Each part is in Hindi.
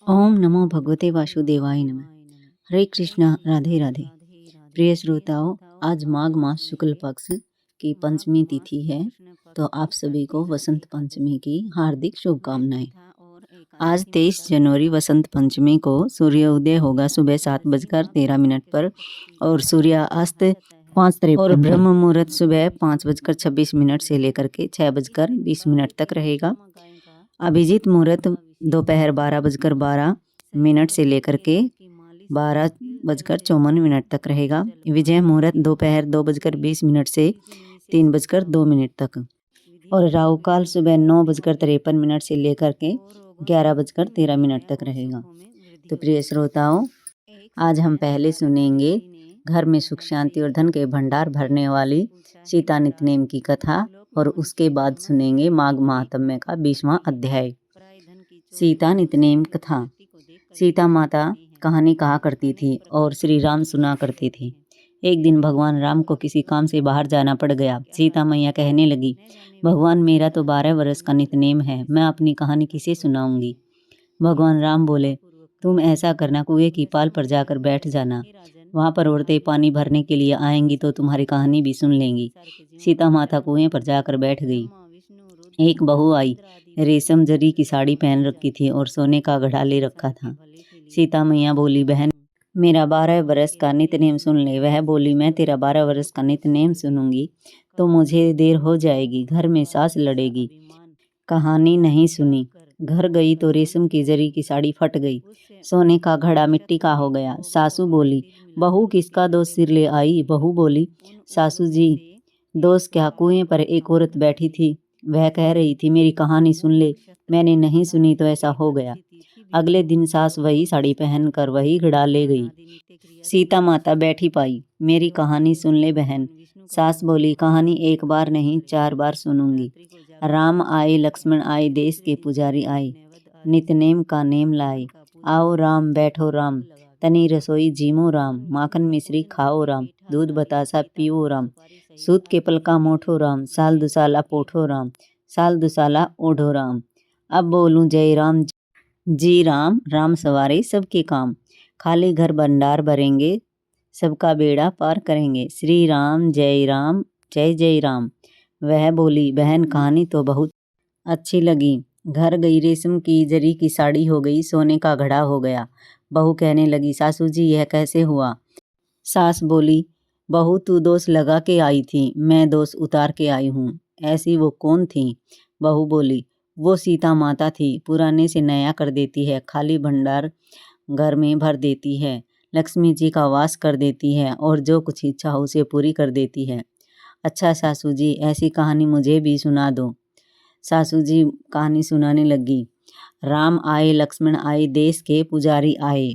ओम नमो भगवते वासुदेवाय नमः। हरे कृष्णा, राधे राधे। प्रिय श्रोताओं, आज माघ मास शुक्ल पक्ष की पंचमी तिथि है, तो आप सभी को वसंत पंचमी की हार्दिक शुभकामनाएं। आज 23 जनवरी वसंत पंचमी को सूर्योदय होगा सुबह 7:13 पर और सूर्यास्त 5:53 और ब्रह्म मुहूर्त सुबह 5:26 से लेकर के 6:20 तक रहेगा। अभिजीत मुहूर्त दोपहर 12:12 से लेकर के 12:54 तक रहेगा। विजय मुहूर्त दोपहर 2:20 से 3:02 तक और राहु काल सुबह 9:53 से लेकर के 11:13 तक रहेगा। तो प्रिय श्रोताओं, आज हम पहले सुनेंगे घर में सुख शांति और धन के भंडार भरने वाली सीता नितनेम की कथा और उसके बाद सुनेंगे माघ महात्म्य का 20वां अध्याय। सीता नितनेम कथा। सीता माता कहानी कहा करती थी और श्री राम सुना करते थे। एक दिन भगवान राम को किसी काम से बाहर जाना पड़ गया। सीता मैया कहने लगी, भगवान मेरा तो 12 वर्ष का नितनेम है, मैं अपनी कहानी किसे सुनाऊंगी। भगवान राम बोले, तुम ऐसा करना, कुएं की पाल पर जाकर बैठ जाना, वहां पर औरतें पानी भरने के लिए आएंगी तो तुम्हारी कहानी भी सुन लेंगी। सीता माता कुएं पर जाकर बैठ गई। एक बहू आई, रेशम जरी की साड़ी पहन रखी थी और सोने का घड़ा ले रखा था। सीता मैया बोली, बहन मेरा 12 वर्ष का नितनेम सुन ले। वह बोली, मैं तेरा 12 वर्ष का नितनेम सुनूंगी तो मुझे देर हो जाएगी, घर में सास लड़ेगी। कहानी नहीं सुनी, घर गई तो रेशम की जरी की साड़ी फट गई, सोने का घड़ा मिट्टी का हो गया। सासू बोली, बहू किसका दोष सिर ले आई। बहू बोली, सासू जी दोष क्या, कुएं पर एक औरत बैठी थी, वह कह रही थी मेरी कहानी सुन ले, मैंने नहीं सुनी तो ऐसा हो गया। अगले दिन सास वही साड़ी पहनकर वही घड़ा ले गई। सीता माता बैठी पाई, मेरी कहानी सुन ले बहन। सास बोली, कहानी एक बार नहीं 4 बार सुनूंगी। राम आए, लक्ष्मण आए, देश के पुजारी आए, नितनेम का नेम लाए। आओ राम, बैठो राम, तनी रसोई जीमो राम, माखन मिश्री खाओ राम, दूध बतासा पियो राम, सूत के पलका मोठो राम, साल दुसाला पोठो राम, साल दुसाला ओढ़ो राम। अब बोलूं जय राम जी राम, राम सवारे सबके काम, खाली घर भंडार भरेंगे, सबका बेड़ा पार करेंगे। श्री राम जय राम, जय जय राम। वह बोली, बहन कहानी तो बहुत अच्छी लगी। घर गई, रेशम की जरी की साड़ी हो गई, सोने का घड़ा हो गया। बहू कहने लगी, सासू जी यह कैसे हुआ। सास बोली, बहू तू दोष लगा के आई थी, मैं दोष उतार के आई हूँ। ऐसी वो कौन थी। बहू बोली, वो सीता माता थी, पुराने से नया कर देती है, खाली भंडार घर में भर देती है, लक्ष्मी जी का वास कर देती है और जो कुछ इच्छा हो उसे पूरी कर देती है। अच्छा सासू जी, ऐसी कहानी मुझे भी सुना दो। सासू जी कहानी सुनाने लगी। राम आए, लक्ष्मण आए, देश के पुजारी आए,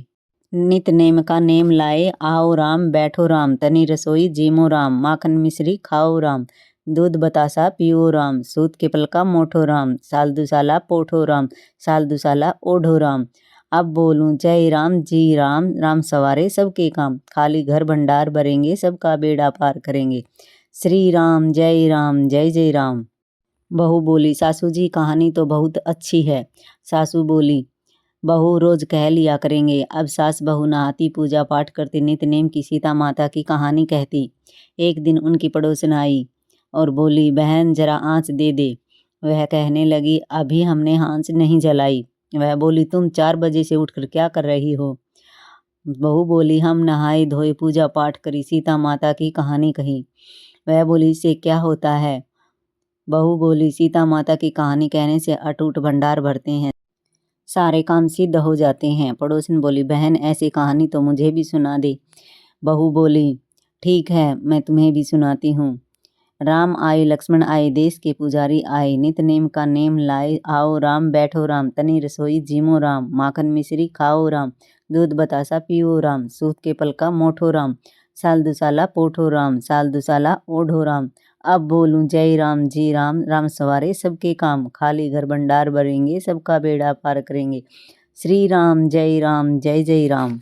नितनेम का नेम लाए। आओ राम, बैठो राम, तनी रसोई जीमो राम, माखन मिश्री खाओ राम, दूध बतासा पियो राम, सूत के पलका मोठो राम, साल दुसाला पोठो राम, साल दुसाला ओढ़ो राम। अब बोलूं जय राम जी राम, राम सवारे सबके काम, खाली घर भंडार भरेंगे, सबका बेड़ा पार करेंगे। श्री राम जय राम, जय जय राम। बहू बोली, सासू जी कहानी तो बहुत अच्छी है। सासू बोली, बहू रोज कह लिया करेंगे। अब सास बहू नहाती, पूजा पाठ करती, नितनेम की सीता माता की कहानी कहती। एक दिन उनकी पड़ोसन आई और बोली, बहन जरा आँच दे दे। वह कहने लगी, अभी हमने आँच नहीं जलाई। वह बोली, तुम 4 बजे से उठकर क्या कर रही हो। बहू बोली, हम नहाए धोए, पूजा पाठ करी, सीता माता की कहानी कही। वह बोली, इससे क्या होता है। बहू बोली, सीता माता की कहानी कहने से अटूट भंडार भरते हैं, सारे काम सिद्ध हो जाते हैं। पड़ोसन बोली, बहन ऐसी कहानी तो मुझे भी सुना दे। बहू बोली, ठीक है, मैं तुम्हें भी सुनाती हूँ। राम आए, लक्ष्मण आए, देश के पुजारी आए, नितनेम का नेम लाए। आओ राम, बैठो राम, तनी रसोई जीमो राम, माखन मिश्री खाओ राम, दूध बतासा पियो राम, सूत के पलका मोठो राम, साल दुसाला पोठो राम, साल दुसाला ओढ़ो राम। अब बोलूं जय राम जी राम, राम सवारे सबके काम, खाली घर भंडार भरेंगे, सबका बेड़ा पार करेंगे। श्री राम जय राम, जय जय राम।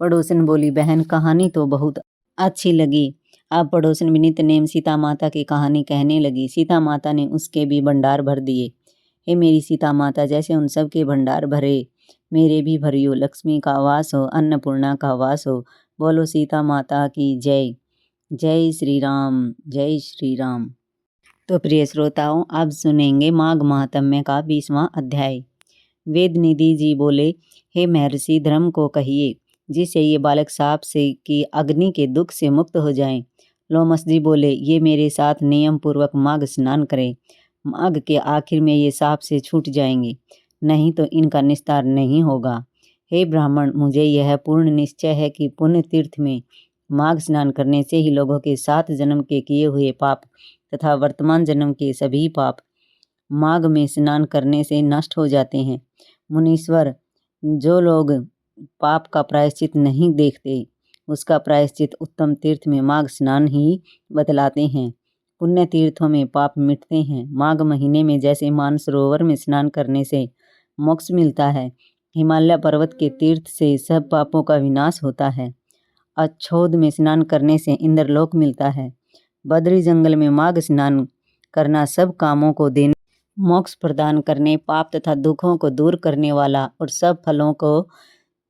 पड़ोसन बोली, बहन कहानी तो बहुत अच्छी लगी। अब पड़ोसन भी नितनेम सीता माता की कहानी कहने लगी। सीता माता ने उसके भी भंडार भर दिए। हे मेरी सीता माता, जैसे उन सब के भंडार भरे, मेरे भी भरियो लक्ष्मी का वास हो, अन्नपूर्णा का वास हो। बोलो सीता माता की जय। जय श्री राम, जय श्री राम। तो प्रिय श्रोताओं, अब सुनेंगे माघ महात्म्य का 20वां अध्याय। वेद निधि जी बोले, हे महर्षि, धर्म को कहिए जिससे ये बालक साप से की अग्नि के दुख से मुक्त हो जाएं। लोमस जी बोले, ये मेरे साथ नियम पूर्वक माघ स्नान करें। माघ के आखिर में ये साप से छूट जाएंगे, नहीं तो इनका निस्तार नहीं होगा। हे ब्राह्मण, मुझे यह पूर्ण निश्चय है कि पुण्य तीर्थ में माघ स्नान करने से ही लोगों के 7 जन्म के किए हुए पाप तथा वर्तमान जन्म के सभी पाप माघ में स्नान करने से नष्ट हो जाते हैं। मुनीश्वर, जो लोग पाप का प्रायश्चित नहीं देखते, उसका प्रायश्चित उत्तम तीर्थ में माघ स्नान ही बतलाते हैं। पुण्य तीर्थों में पाप मिटते हैं। माघ महीने में जैसे मानसरोवर में स्नान करने से मोक्ष मिलता है, हिमालय पर्वत के तीर्थ से सब पापों का विनाश होता है। अच्छोद में स्नान करने से इंद्रलोक मिलता है। बद्री जंगल में माघ स्नान करना सब कामों को देने, मोक्ष प्रदान करने, पाप तथा दुखों को दूर करने वाला और सब फलों को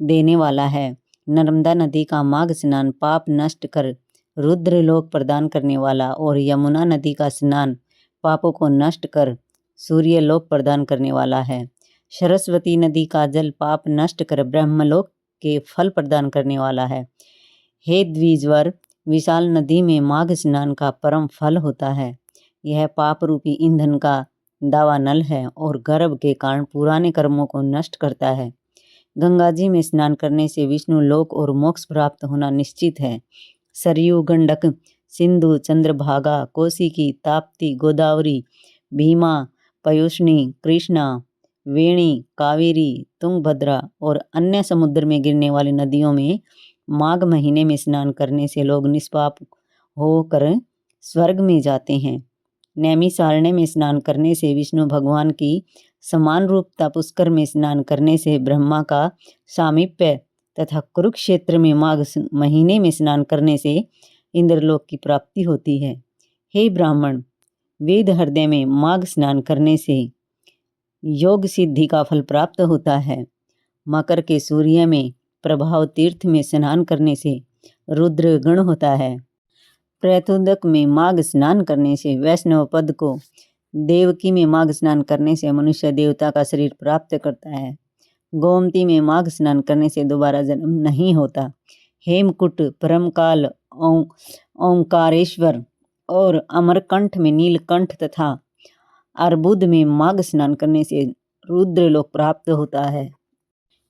देने वाला है। नर्मदा नदी का माघ स्नान पाप नष्ट कर रुद्रलोक प्रदान करने वाला और यमुना नदी का स्नान पापों को नष्ट कर सूर्यलोक प्रदान करने वाला है। सरस्वती नदी का जल पाप नष्ट कर ब्रह्मलोक के फल प्रदान करने वाला है। हे द्विजवर, विशाल नदी में माघ स्नान का परम फल होता है। यह पाप रूपी ईंधन का दावानल है और गर्भ के कारण पुराने कर्मों को नष्ट करता है। गंगा जी में स्नान करने से विष्णु लोक और मोक्ष प्राप्त होना निश्चित है। सरयू, गंडक, सिंधु, चंद्रभागा, कोशिकी, ताप्ती, गोदावरी, भीमा, पयोष्णी, कृष्णा, वेणी, कावेरी, तुंगभद्रा और अन्य समुद्र में गिरने वाली नदियों में माघ महीने में स्नान करने से लोग निष्पाप होकर स्वर्ग में जाते हैं। नैमिषारण्य में स्नान करने से विष्णु भगवान की समान रूपता, पुष्कर में स्नान करने से ब्रह्मा का सामीप्य तथा कुरुक्षेत्र में माघ महीने में स्नान करने से इंद्रलोक की प्राप्ति होती है। हे ब्राह्मण, वेद हृदय में माघ स्नान करने से योग सिद्धि का फल प्राप्त होता है। मकर के सूर्य में प्रभाव तीर्थ में स्नान करने से रुद्र गण होता है। प्रत्युदक में माघ स्नान करने से वैष्णव पद को, देवकी में माघ स्नान करने से मनुष्य देवता का शरीर प्राप्त करता है। गोमती में माघ स्नान करने से दोबारा जन्म नहीं होता। हेमकुट, परमकाल, ओंकारेश्वर और अमरकंठ में नीलकंठ तथा अर्बुद में माघ स्नान करने से रुद्रलोक प्राप्त होता है।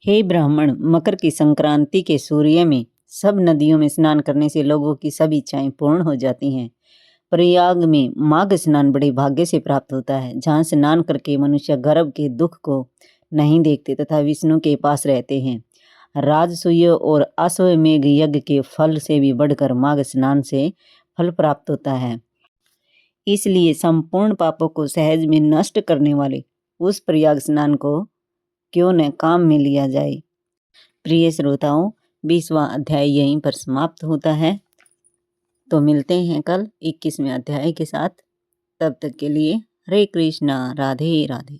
हे ब्राह्मण, मकर की संक्रांति के सूर्य में सब नदियों में स्नान करने से लोगों की सब इच्छाएं पूर्ण हो जाती हैं। प्रयाग में माघ स्नान बड़े भाग्य से प्राप्त होता है, जहाँ स्नान करके मनुष्य गर्भ के दुख को नहीं देखते तथा विष्णु के पास रहते हैं। राजसूय और अश्वमेघ यज्ञ के फल से भी बढ़कर माघ स्नान से फल प्राप्त होता है। इसलिए संपूर्ण पापों को सहज में नष्ट करने वाले उस प्रयाग स्नान को क्यों न काम में लिया जाए। प्रिय श्रोताओं, 20वां अध्याय यहीं पर समाप्त होता है। तो मिलते हैं कल 21वें अध्याय के साथ। तब तक के लिए हरे कृष्णा, राधे राधे।